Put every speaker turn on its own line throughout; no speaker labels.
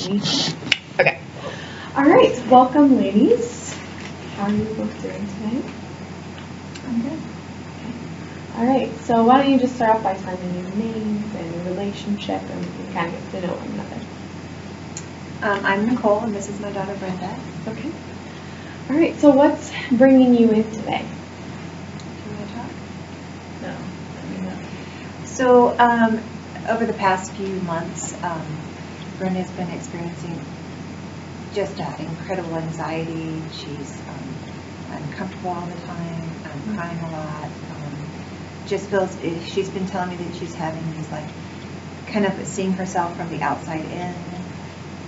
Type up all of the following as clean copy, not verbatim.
Amy. Okay. All right. Welcome, ladies. How are you both doing today?
I'm good.
Okay. All right. So why don't you just start off by telling me your names and your relationship, and we can kind of get to know one another.
I'm Nicole, and this is my daughter Brenda.
Okay. All right. So what's bringing you in today?
Do you want to talk?
No. Let me know.
So, over the past few months, Brenda's been experiencing just incredible anxiety. She's uncomfortable all the time, crying a lot. Just feels, she's been telling me that she's having these, like, kind of seeing herself from the outside in.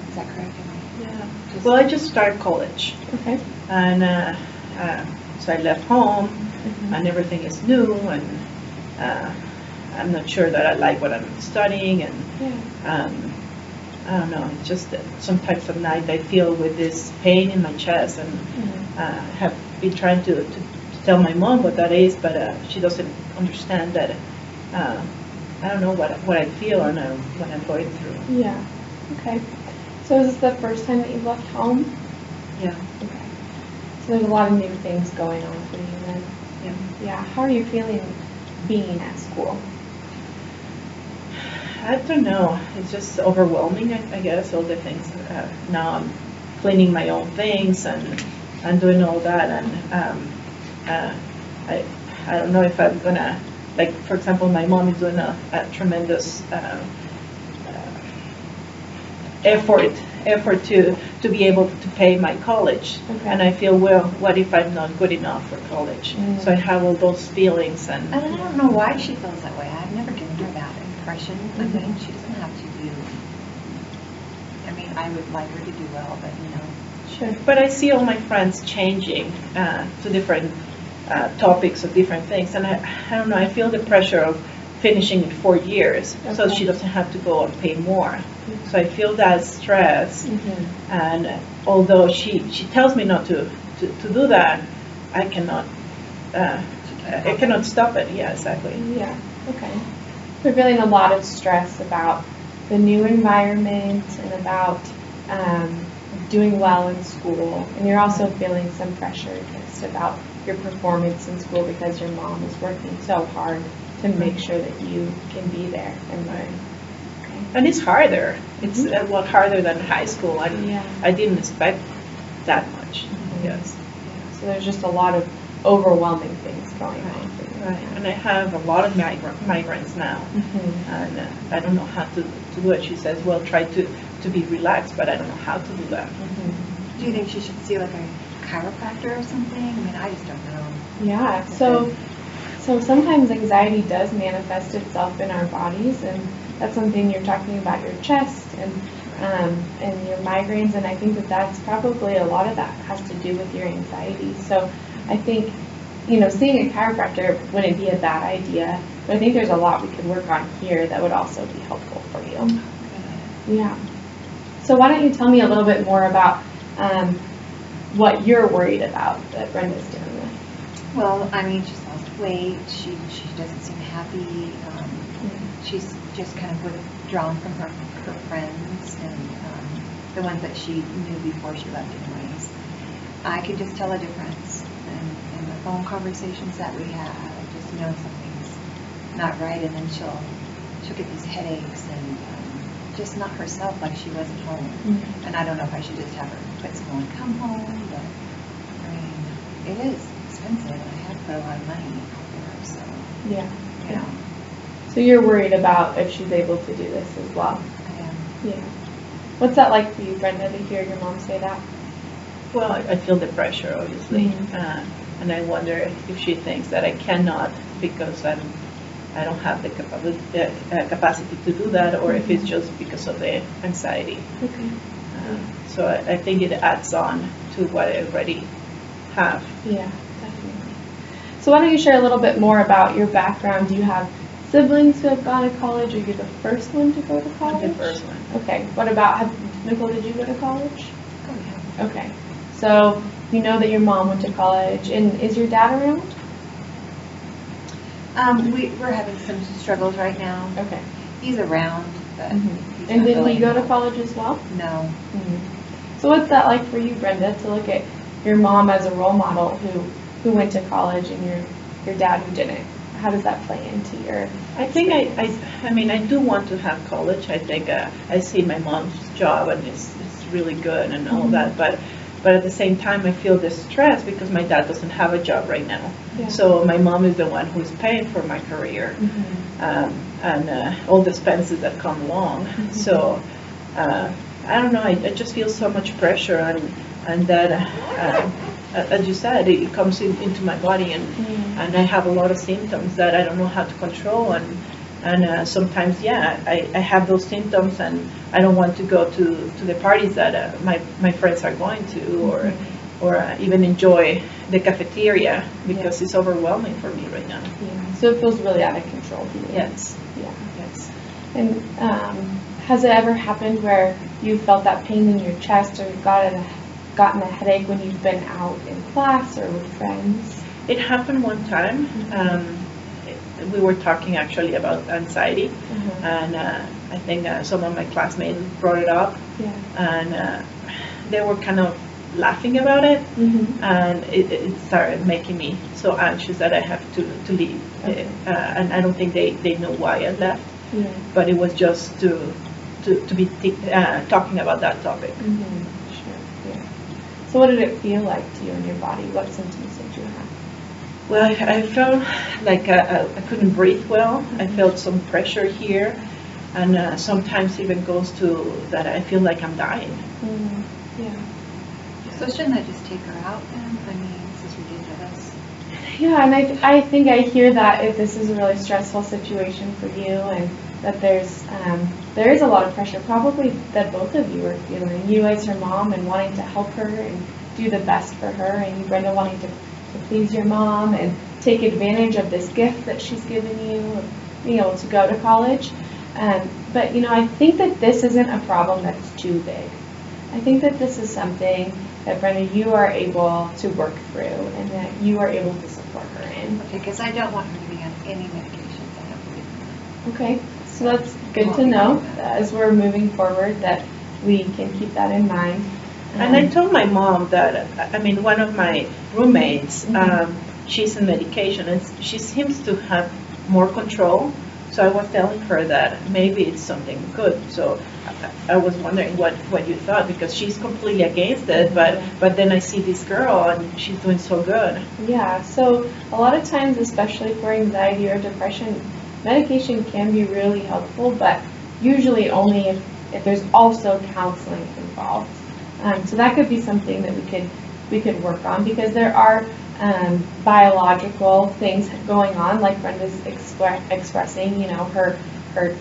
Is that correct, Emily?
Yeah. Well, I just started college.
Okay.
And so I left home, and everything is new, and I'm not sure that I like what I'm studying, and I don't know, it's just that sometimes at night I feel with this pain in my chest, and have been trying to tell my mom what that is, but she doesn't understand that. I don't know what I feel and what I'm going through.
Yeah. Okay. So is this the first time that you've left home?
Yeah.
Okay. So there's a lot of new things going on for you then.
Yeah.
Yeah. How are you feeling being at school?
I don't know. It's just overwhelming, I guess, all the things. Now I'm cleaning my own things and doing all that, and I don't know if I'm gonna, like, for example, my mom is doing a tremendous effort to be able to pay my college, and I feel, well, what if I'm not good enough for college? So I have all those feelings, and
I don't know why she feels that way. I've never given her that impression. I mean, she doesn't have to do. I mean, I would like her to do well, but you know.
Sure.
But I see all my friends changing to different topics of different things, and I don't know, I feel the pressure of finishing in 4 years, so she doesn't have to go and pay more. So I feel that stress, and although she tells me not to do that, I cannot stop it. Yeah, exactly.
Yeah. Okay. We're feeling a lot of stress about the new environment and about doing well in school, and you're also feeling some pressure just about your performance in school because your mom is working so hard to make sure that you can be there and learn. Okay.
And it's harder. It's a lot harder than high school. I didn't expect that much. Yes.
So there's just a lot of overwhelming things going on for you.
Right. And I have a lot of migraines now, and I don't know how to do it. She says, well, try to be relaxed, but I don't know how to do that.
Do you think she should see like a chiropractor or something? I mean, I just don't know.
Yeah. So sometimes anxiety does manifest itself in our bodies, and that's something you're talking about, your chest and your migraines, and I think that's probably a lot of that has to do with your anxiety. So I think, seeing a chiropractor wouldn't be a bad idea, but I think there's a lot we could work on here that would also be helpful for you. Yeah. So why don't you tell me a little bit more about what you're worried about that Brenda's dealing with?
Well, I mean, she's lost weight. She doesn't seem happy. She's just kind of withdrawn from her friends and the ones that she knew before she left anyways. I can just tell a difference in the phone conversations that we have. I just know something's not right, and then she'll get these headaches and just not herself like she was at home. And I don't know if I should just have her quit school and come home, but I mean, it is expensive, and I have put a lot of money out there, so.
Yeah.
Yeah.
So you're worried about if she's able to do this as well?
I am.
Yeah. What's that like for you, Brenda, to hear your mom say that?
Well, I feel the pressure, obviously, and I wonder if she thinks that I cannot because I don't have the capacity to do that, or if it's just because of the anxiety.
Okay.
So I think it adds on to what I already have.
Yeah, definitely. So why don't you share a little bit more about your background? Do you have siblings who have gone to college, or you're the first one to go to college?
I'm the first one.
Okay. What about, Nicole, did you go to college?
Oh, yeah.
Okay. So you know that your mom went to college, and is your dad around?
We're having some struggles right now.
Okay.
He's around, but he's
And
not
did
really
he go to
involved.
college as well?
No.
So what's that like for you, Brenda, to look at your mom as a role model who went to college and your dad who didn't? How does that play into your
I think I mean, I do want to have college. I think I see my mom's job and it's really good and all that, but at the same time, I feel this stress because my dad doesn't have a job right now.
Yeah.
So my mom is the one who's paying for my career and all the expenses that come along. So I don't know. I just feel so much pressure and that. As you said, it comes into my body, and I have a lot of symptoms that I don't know how to control, and sometimes, yeah, I have those symptoms, and I don't want to go to the parties that my friends are going to, or even enjoy the cafeteria because it's overwhelming for me right now.
Yeah. So it feels really out of control for you.
Yes.
Yeah.
Yes.
And has it ever happened where you felt that pain in your chest or gotten a headache when you've been out in class or with friends?
It happened one time. We were talking actually about anxiety, and I think some of my classmates brought it up, and they were kind of laughing about it, and it started making me so anxious that I have to leave. And I don't think they know why I left, but it was just to be talking about that topic.
So what did it feel like to you in your body? What symptoms did you have?
Well, I felt like I couldn't breathe well. I felt some pressure here, and sometimes even goes to that I feel like I'm dying.
So shouldn't I just take her out then? I mean, this is ridiculous.
Yeah, and I think I hear that if this is a really stressful situation for you, and that there is a lot of pressure probably that both of you are feeling. You as her mom and wanting to help her and do the best for her, and you, Brenda, wanting to please your mom and take advantage of this gift that she's given you, of being able to go to college. But I think that this isn't a problem that's too big. I think that this is something that, Brenda, you are able to work through and that you are able to support her in.
Okay, because I don't want her to be on any medications. I don't believe in that.
Okay, so that's good to know as we're moving forward that we can keep that in mind.
And I told my mom that, I mean, one of my roommates, she's in medication and she seems to have more control. So I was telling her that maybe it's something good. So I was wondering what you thought, because she's completely against it, but then I see this girl and she's doing so good.
Yeah, so a lot of times, especially for anxiety or depression, medication can be really helpful, but usually only if there's also counseling involved. So that could be something that we could work on, because there are biological things going on, like Brenda's expressing, her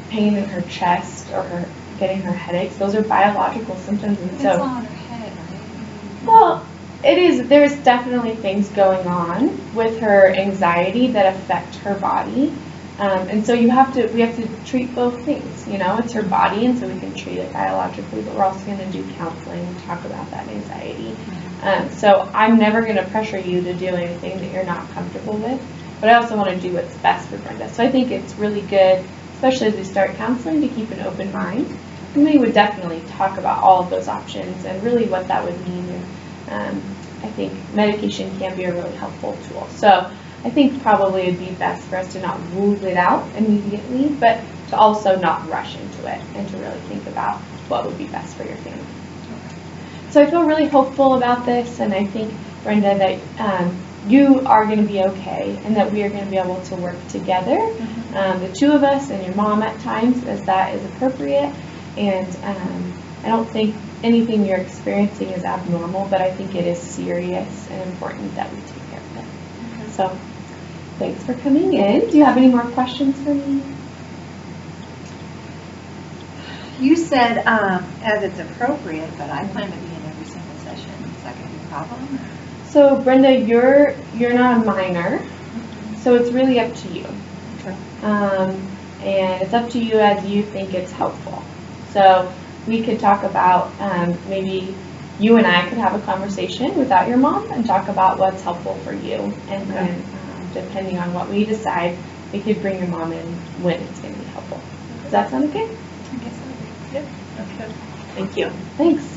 pain in her chest or her getting her headaches. Those are biological symptoms, and
It's all in her head, right?
Well, it is. There is definitely things going on with her anxiety that affect her body, and so we have to treat both things. It's her body, and so we can treat it biologically, but we're also going to do counseling and talk about that anxiety. So I'm never going to pressure you to do anything that you're not comfortable with, but I also want to do what's best for Brenda. So I think it's really good, especially as we start counseling, to keep an open mind. And we would definitely talk about all of those options and really what that would mean. And I think medication can be a really helpful tool. So I think probably it'd be best for us to not rule it out immediately, but to also not rush into it and to really think about what would be best for your family. So I feel really hopeful about this, and I think, Brenda, that you are going to be okay, and that we are going to be able to work together, the two of us and your mom at times, as that is appropriate. And I don't think anything you're experiencing is abnormal, but I think it is serious and important that we take care of it. So thanks for coming in. Do you have any more questions for me?
You said as it's appropriate, but I plan to be in every single session. Is that going to be a problem?
So Brenda, you're not a minor, so it's really up to you.
Okay.
And it's up to you as you think it's helpful. So we could talk about maybe you and I could have a conversation without your mom and talk about what's helpful for you. And then depending on what we decide, we could bring your mom in when it's going to be helpful. Does that sound okay?
I guess so.
Okay, thank you.
Thanks.